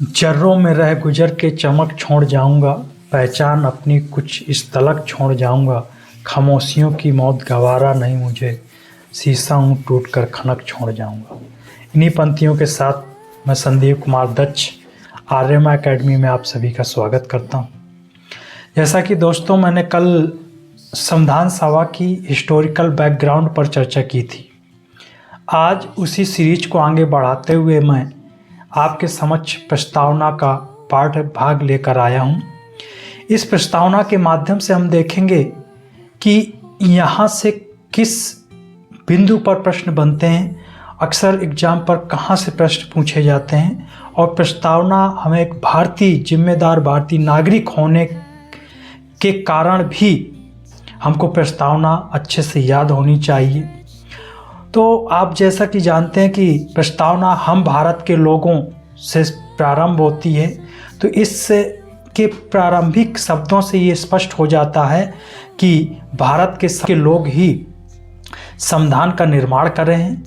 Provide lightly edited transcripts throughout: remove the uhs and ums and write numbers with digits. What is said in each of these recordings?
जर्रों में रह गुजर के चमक छोड़ जाऊंगा, पहचान अपनी कुछ इस तलक छोड़ जाऊंगा। खामोशियों की मौत गवारा नहीं मुझे, शीशा हूँ टूट कर खनक छोड़ जाऊंगा। इन्हीं पंक्तियों के साथ मैं संदीप कुमार दत्त आर्यमा एकेडमी में आप सभी का स्वागत करता हूँ। जैसा कि दोस्तों मैंने कल संविधान सभा की हिस्टोरिकल बैकग्राउंड पर चर्चा की थी, आज उसी सीरीज को आगे बढ़ाते हुए मैं आपके समक्ष प्रस्तावना का पाठ भाग लेकर आया हूँ। इस प्रस्तावना के माध्यम से हम देखेंगे कि यहाँ से किस बिंदु पर प्रश्न बनते हैं, अक्सर एग्जाम पर कहाँ से प्रश्न पूछे जाते हैं, और प्रस्तावना हमें एक भारतीय जिम्मेदार भारतीय नागरिक होने के कारण भी हमको प्रस्तावना अच्छे से याद होनी चाहिए। तो आप जैसा कि जानते हैं कि प्रस्तावना हम भारत के लोगों से प्रारंभ होती है, तो इस के प्रारंभिक शब्दों से ये स्पष्ट हो जाता है कि भारत के लोग ही संविधान का निर्माण कर रहे हैं,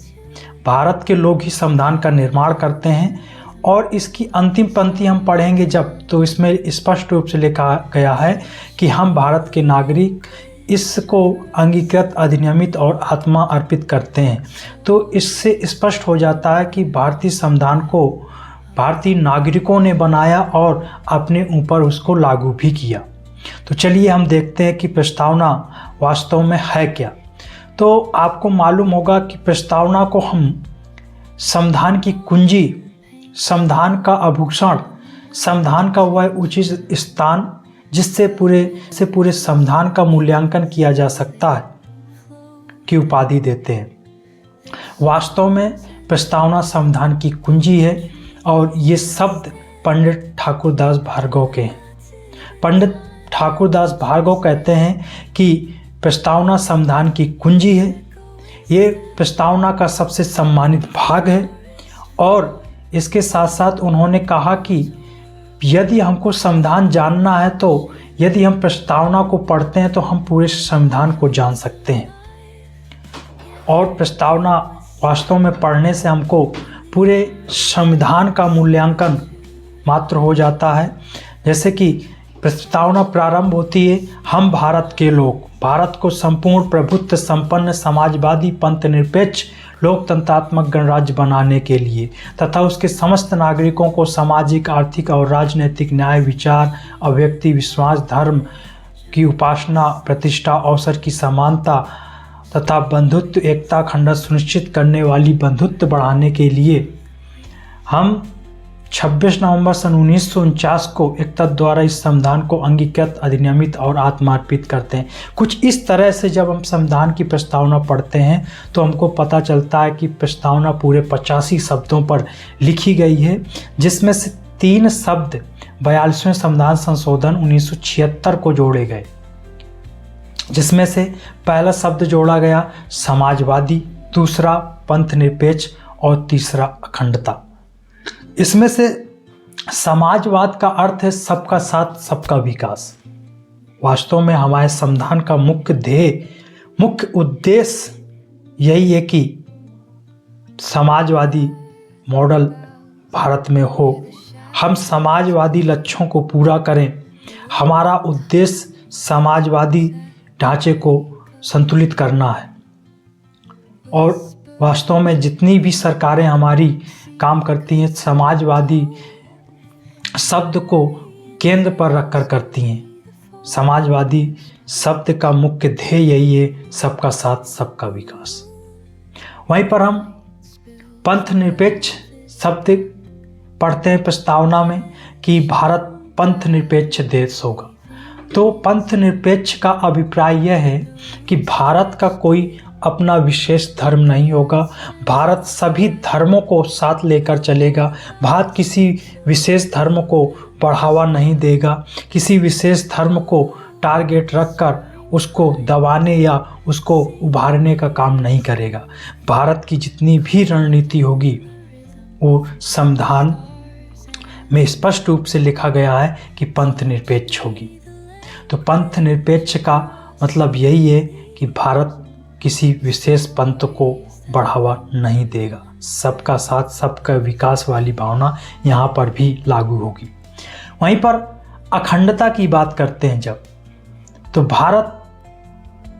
भारत के लोग ही संविधान का निर्माण करते हैं। और इसकी अंतिम पंक्ति हम पढ़ेंगे जब, तो इसमें स्पष्ट रूप से लिखा गया है कि हम भारत के नागरिक इसको अंगीकृत, अधिनियमित और आत्मा अर्पित करते हैं। तो इससे स्पष्ट हो जाता है कि भारतीय संविधान को भारतीय नागरिकों ने बनाया और अपने ऊपर उसको लागू भी किया। तो चलिए हम देखते हैं कि प्रस्तावना वास्तव में है क्या। तो आपको मालूम होगा कि प्रस्तावना को हम संविधान की कुंजी, संविधान का आभूषण, संविधान का वह उचित स्थान जिससे पूरे संविधान का मूल्यांकन किया जा सकता है की उपाधि देते हैं। वास्तव में प्रस्तावना संविधान की कुंजी है और ये शब्द पंडित ठाकुरदास भार्गव के हैं। पंडित ठाकुरदास भार्गव कहते हैं कि प्रस्तावना संविधान की कुंजी है, ये प्रस्तावना का सबसे सम्मानित भाग है। और इसके साथ साथ उन्होंने कहा कि यदि हमको संविधान जानना है तो यदि हम प्रस्तावना को पढ़ते हैं तो हम पूरे संविधान को जान सकते हैं। और प्रस्तावना वास्तव में पढ़ने से हमको पूरे संविधान का मूल्यांकन मात्र हो जाता है। जैसे कि प्रस्तावना प्रारंभ होती है, हम भारत के लोग भारत को संपूर्ण प्रभुत्व संपन्न समाजवादी पंथ निरपेक्ष लोकतंत्रात्मक गणराज्य बनाने के लिए तथा उसके समस्त नागरिकों को सामाजिक, आर्थिक और राजनीतिक न्याय, विचार, अभिव्यक्ति, विश्वास, धर्म की उपासना, प्रतिष्ठा, अवसर की समानता तथा बंधुत्व, एकता, अखंडता सुनिश्चित करने वाली बंधुत्व बढ़ाने के लिए हम 26 नवंबर सन 1949 को एकता द्वारा इस संविधान को अंगीकृत, अधिनियमित और आत्मार्पित करते हैं। कुछ इस तरह से जब हम संविधान की प्रस्तावना पढ़ते हैं तो हमको पता चलता है कि प्रस्तावना पूरे 85 शब्दों पर लिखी गई है, जिसमें से 3 शब्द 42वें संविधान संशोधन 1976 को जोड़े गए, जिसमें से पहला शब्द जोड़ा गया समाजवादी, दूसरा पंथ निरपेक्ष और तीसरा अखंडता। इसमें से समाजवाद का अर्थ है सबका साथ सबका विकास। वास्तव में हमारे संविधान का मुख्य ध्येय, मुख्य उद्देश्य यही है कि समाजवादी मॉडल भारत में हो, हम समाजवादी लक्ष्यों को पूरा करें। हमारा उद्देश्य समाजवादी ढांचे को संतुलित करना है। और वास्तव में जितनी भी सरकारें हमारी काम करती हैं, समाजवादी शब्द को केंद्र पर रखकर करती हैं। समाजवादी शब्द का मुख्य ध्येय यही है, सबका साथ सबका विकास। वहीं पर हम पंथ निरपेक्ष शब्द पढ़ते हैं प्रस्तावना में कि भारत पंथ निरपेक्ष देश होगा। तो पंथ निरपेक्ष का अभिप्राय यह है कि भारत का कोई अपना विशेष धर्म नहीं होगा, भारत सभी धर्मों को साथ लेकर चलेगा। भारत किसी विशेष धर्म को बढ़ावा नहीं देगा, किसी विशेष धर्म को टारगेट रखकर उसको दबाने या उसको उभारने का काम नहीं करेगा। भारत की जितनी भी रणनीति होगी वो संविधान में स्पष्ट रूप से लिखा गया है कि पंथ निरपेक्ष होगी। तो पंथ निरपेक्ष का मतलब यही है कि भारत किसी विशेष पंथ को बढ़ावा नहीं देगा। सबका साथ सबका विकास वाली भावना यहाँ पर भी लागू होगी। वहीं पर अखंडता की बात करते हैं जब, तो भारत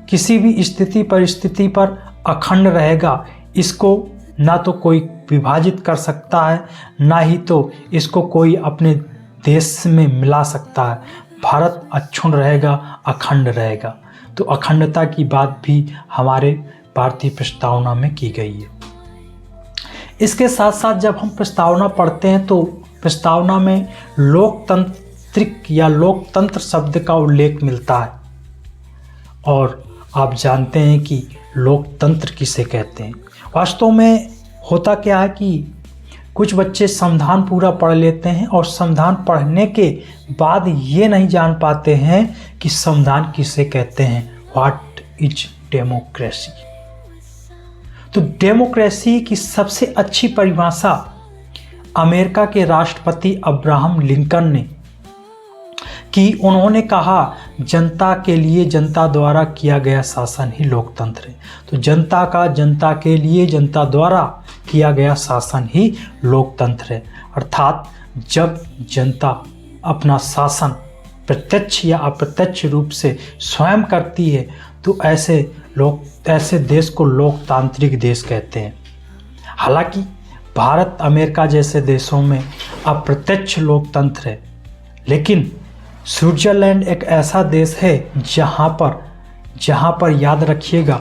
किसी भी स्थिति परिस्थिति पर अखंड रहेगा। इसको ना तो कोई विभाजित कर सकता है, ना ही तो इसको कोई अपने देश में मिला सकता है। भारत अक्षुण्ण रहेगा, अखंड रहेगा। तो अखंडता की बात भी हमारे भारतीय प्रस्तावना में की गई है। इसके साथ साथ जब हम प्रस्तावना पढ़ते हैं तो प्रस्तावना में लोकतांत्रिक या लोकतंत्र शब्द का उल्लेख मिलता है। और आप जानते हैं कि लोकतंत्र किसे कहते हैं। वास्तव में होता क्या है कि कुछ बच्चे संविधान पूरा पढ़ लेते हैं और संविधान पढ़ने के बाद ये नहीं जान पाते हैं कि संविधान किसे कहते हैं। What is democracy. तो डेमोक्रेसी की सबसे अच्छी परिभाषा अमेरिका के राष्ट्रपति अब्राहम लिंकन ने कि उन्होंने कहा, जनता के लिए जनता द्वारा किया गया शासन ही लोकतंत्र है। तो जनता का जनता के लिए जनता द्वारा किया गया शासन ही लोकतंत्र है। अर्थात जब जनता अपना शासन प्रत्यक्ष या अप्रत्यक्ष रूप से स्वयं करती है तो ऐसे देश को लोकतांत्रिक देश कहते हैं। हालांकि भारत अमेरिका जैसे देशों में अप्रत्यक्ष लोकतंत्र है, लेकिन स्विट्जरलैंड एक ऐसा देश है जहाँ पर याद रखिएगा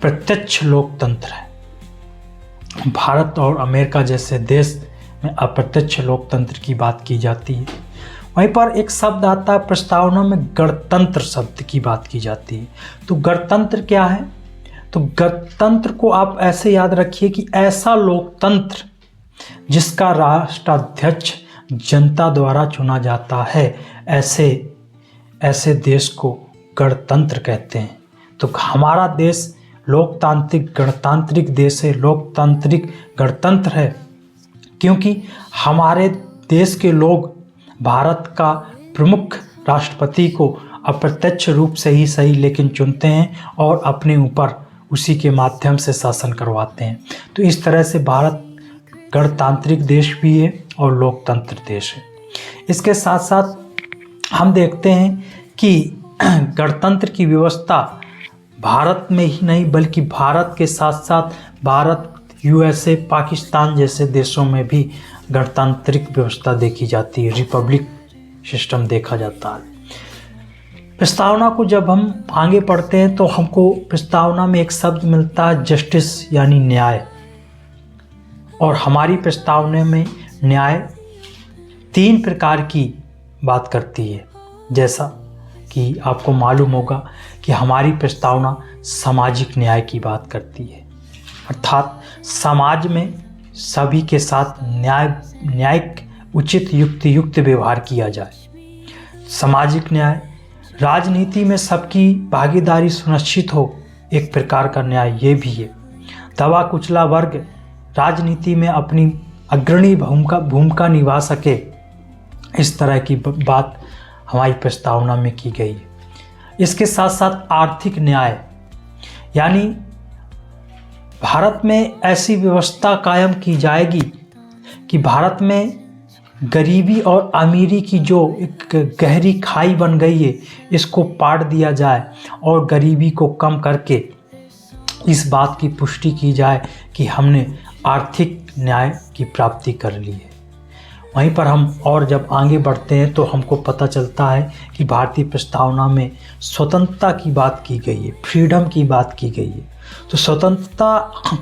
प्रत्यक्ष लोकतंत्र है। भारत और अमेरिका जैसे देश में अप्रत्यक्ष लोकतंत्र की बात की जाती है। वहीं पर एक शब्द आता है प्रस्तावना में, गणतंत्र शब्द की बात की जाती है। तो गणतंत्र क्या है? तो गणतंत्र को आप ऐसे याद रखिए कि ऐसा लोकतंत्र जिसका राष्ट्राध्यक्ष जनता द्वारा चुना जाता है, ऐसे देश को गणतंत्र कहते हैं। तो हमारा देश लोकतांत्रिक गणतांत्रिक देश है, लोकतांत्रिक गणतंत्र है, क्योंकि हमारे देश के लोग भारत का प्रमुख राष्ट्रपति को अप्रत्यक्ष रूप से ही सही लेकिन चुनते हैं और अपने ऊपर उसी के माध्यम से शासन करवाते हैं। तो इस तरह से भारत गणतांत्रिक देश भी है और लोकतंत्र देश है। इसके साथ साथ हम देखते हैं कि गणतंत्र की व्यवस्था भारत में ही नहीं बल्कि भारत के साथ साथ भारत, यूएसए, पाकिस्तान जैसे देशों में भी गणतांत्रिक व्यवस्था देखी जाती है, रिपब्लिक सिस्टम देखा जाता है। प्रस्तावना को जब हम आगे पढ़ते हैं तो हमको प्रस्तावना में एक शब्द मिलता है जस्टिस यानी न्याय। और हमारी प्रस्तावना में न्याय 3 प्रकार की बात करती है। जैसा कि आपको मालूम होगा कि हमारी प्रस्तावना सामाजिक न्याय की बात करती है, अर्थात समाज में सभी के साथ न्यायिक उचित युक्त व्यवहार किया जाए। सामाजिक न्याय, राजनीति में सबकी भागीदारी सुनिश्चित हो, एक प्रकार का न्याय ये भी है। दबा कुचला वर्ग राजनीति में अपनी अग्रणी भूमिका निभा सके, इस तरह की बात हमारी प्रस्तावना में की गई है। इसके साथ साथ आर्थिक न्याय, यानी भारत में ऐसी व्यवस्था कायम की जाएगी कि भारत में गरीबी और अमीरी की जो एक गहरी खाई बन गई है, इसको पाट दिया जाए और गरीबी को कम करके इस बात की पुष्टि की जाए कि हमने आर्थिक न्याय की प्राप्ति कर ली है। वहीं पर हम और जब आगे बढ़ते हैं तो हमको पता चलता है कि भारतीय प्रस्तावना में स्वतंत्रता की बात की गई है, फ्रीडम की बात की गई है। तो स्वतंत्रता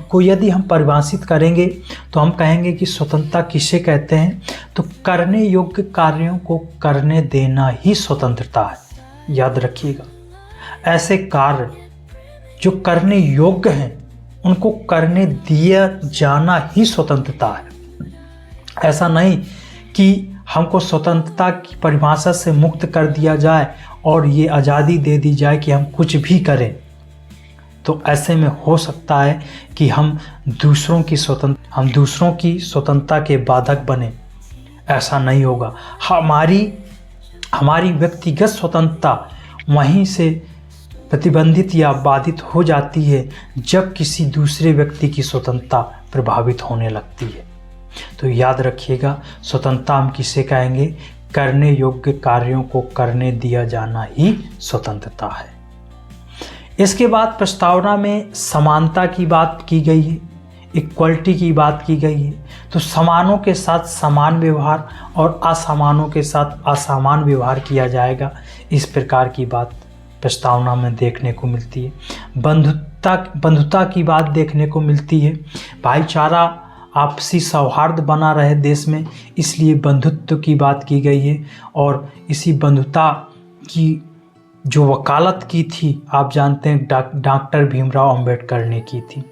को यदि हम परिभाषित करेंगे तो हम कहेंगे कि स्वतंत्रता किसे कहते हैं? तो करने योग्य कार्यों को करने देना ही स्वतंत्रता है। याद रखिएगा, ऐसे कार्य जो करने योग्य हैं उनको करने दिया जाना ही स्वतंत्रता है। ऐसा नहीं कि हमको स्वतंत्रता की परिभाषा से मुक्त कर दिया जाए और ये आज़ादी दे दी जाए कि हम कुछ भी करें। तो ऐसे में हो सकता है कि हम दूसरों की स्वतंत्रता के बाधक बने। ऐसा नहीं होगा। हमारी व्यक्तिगत स्वतंत्रता वहीं से प्रतिबंधित या बाधित हो जाती है जब किसी दूसरे व्यक्ति की स्वतंत्रता प्रभावित होने लगती है। तो याद रखिएगा, स्वतंत्रता हम किसे कहेंगे? करने योग्य कार्यों को करने दिया जाना ही स्वतंत्रता है। इसके बाद प्रस्तावना में समानता की बात की गई है, इक्वलिटी की बात की गई है। तो समानों के साथ समान व्यवहार और असमानों के साथ असमान व्यवहार किया जाएगा, इस प्रकार की बात प्रस्तावना में देखने को मिलती है। बंधुता की बात देखने को मिलती है। भाईचारा, आपसी सौहार्द बना रहे देश में, इसलिए बंधुत्व की बात की गई है। और इसी बंधुता की जो वकालत की थी, आप जानते हैं डॉक्टर भीमराव अंबेडकर ने की थी।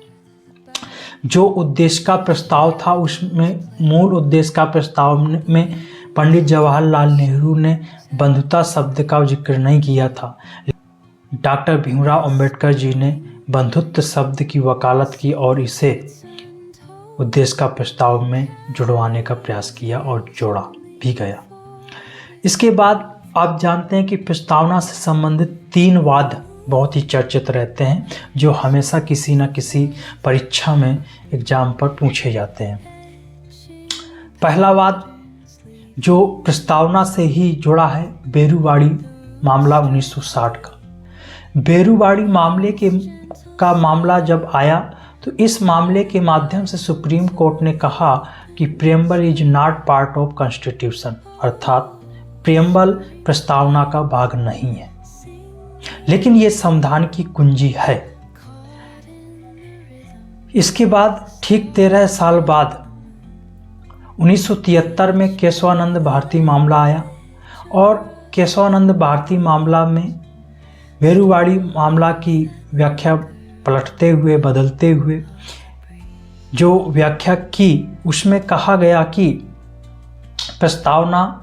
जो उद्देश्य का प्रस्ताव था, उसमें मूल उद्देश्य का प्रस्ताव में पंडित जवाहरलाल नेहरू ने बंधुता शब्द का जिक्र नहीं किया था। डॉक्टर भीमराव अंबेडकर जी ने बंधुत्व शब्द की वकालत की और इसे उद्देश्य का प्रस्ताव में जुड़वाने का प्रयास किया और जोड़ा भी गया। इसके बाद आप जानते हैं कि प्रस्तावना से संबंधित 3 वाद बहुत ही चर्चित रहते हैं, जो हमेशा किसी न किसी परीक्षा में एग्जाम पर पूछे जाते हैं। पहला वाद जो प्रस्तावना से ही जुड़ा है, बेरुवाड़ी मामला 1960 का। बेरुवाड़ी मामले का मामला जब आया तो इस मामले के माध्यम से सुप्रीम कोर्ट ने कहा कि preamble is not part of constitution, अर्थात प्रियम्बल प्रस्तावना का भाग नहीं है, लेकिन ये संविधान की कुंजी है। इसके बाद ठीक 13 साल बाद 1973 में केशवानंद भारती मामला आया और केशवानंद भारती मामला में बेरुवाड़ी मामला की व्याख्या पलटते हुए, बदलते हुए जो व्याख्या की, उसमें कहा गया कि प्रस्तावना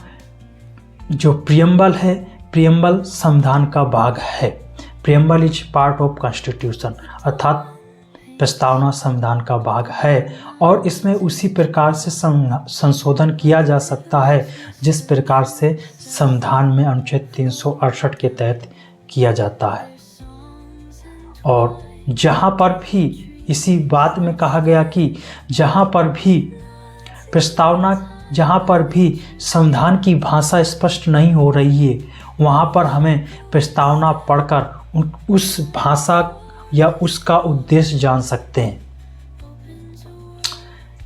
जो प्रियम्बल है, प्रियम्बल संविधान का भाग है। Preamble is part of constitution, अर्थात प्रस्तावना संविधान का भाग है और इसमें उसी प्रकार से संशोधन किया जा सकता है जिस प्रकार से संविधान में अनुच्छेद 368 के तहत किया जाता है। और जहाँ पर भी इसी बात में कहा गया कि जहाँ पर भी प्रस्तावना, जहाँ पर भी संविधान की भाषा स्पष्ट नहीं हो रही है, वहाँ पर हमें प्रस्तावना पढ़कर उस भाषा या उसका उद्देश्य जान सकते हैं।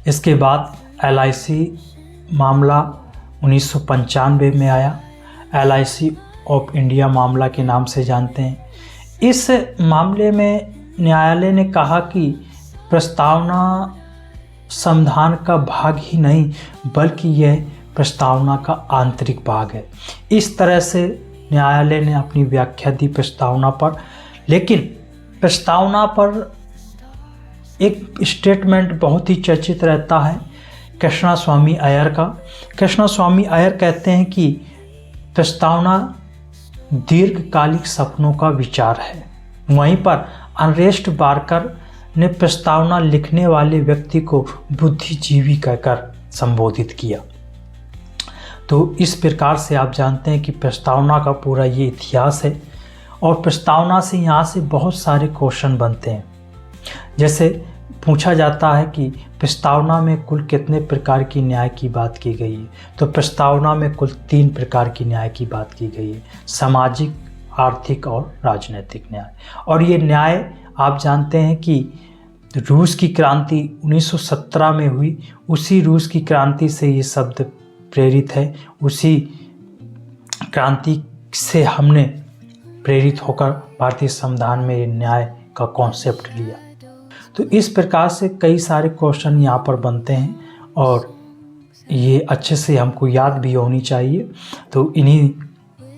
इसके बाद LIC मामला 1995 में आया, LIC ऑफ इंडिया मामला के नाम से जानते हैं। इस मामले में न्यायालय ने कहा कि प्रस्तावना संविधान का भाग ही नहीं बल्कि यह प्रस्तावना का आंतरिक भाग है। इस तरह से न्यायालय ने अपनी व्याख्या दी प्रस्तावना पर। लेकिन प्रस्तावना पर एक स्टेटमेंट बहुत ही चर्चित रहता है कृष्णास्वामी अय्यर का। कृष्णास्वामी अय्यर कहते हैं कि प्रस्तावना दीर्घकालिक सपनों का विचार है। वहीं पर अर्नेस्ट बार्कर ने प्रस्तावना लिखने वाले व्यक्ति को बुद्धिजीवी कहकर संबोधित किया। तो इस प्रकार से आप जानते हैं कि प्रस्तावना का पूरा ये इतिहास है और प्रस्तावना से यहाँ से बहुत सारे क्वेश्चन बनते हैं। जैसे पूछा जाता है कि प्रस्तावना में कुल कितने प्रकार की न्याय की बात की गई है, तो प्रस्तावना में कुल 3 प्रकार की न्याय की बात की गई है, सामाजिक, आर्थिक और राजनीतिक न्याय। और ये न्याय आप जानते हैं कि रूस की क्रांति 1917 में हुई, उसी रूस की क्रांति से ये शब्द प्रेरित है, उसी क्रांति से हमने प्रेरित होकर भारतीय संविधान में न्याय का कॉन्सेप्ट लिया। तो इस प्रकार से कई सारे क्वेश्चन यहाँ पर बनते हैं और ये अच्छे से हमको याद भी होनी चाहिए। तो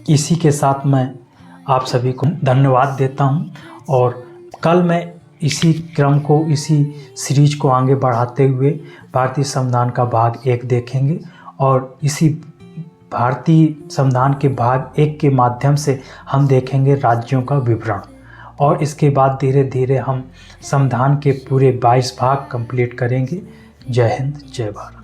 इसी के साथ मैं आप सभी को धन्यवाद देता हूँ और कल मैं इसी क्रम को, इसी सीरीज को आगे बढ़ाते हुए भारतीय संविधान का भाग 1 देखेंगे और इसी भारतीय संविधान के भाग 1 के माध्यम से हम देखेंगे राज्यों का विवरण और इसके बाद धीरे धीरे हम संविधान के पूरे 22 भाग कंप्लीट करेंगे। जय हिंद, जय भारत।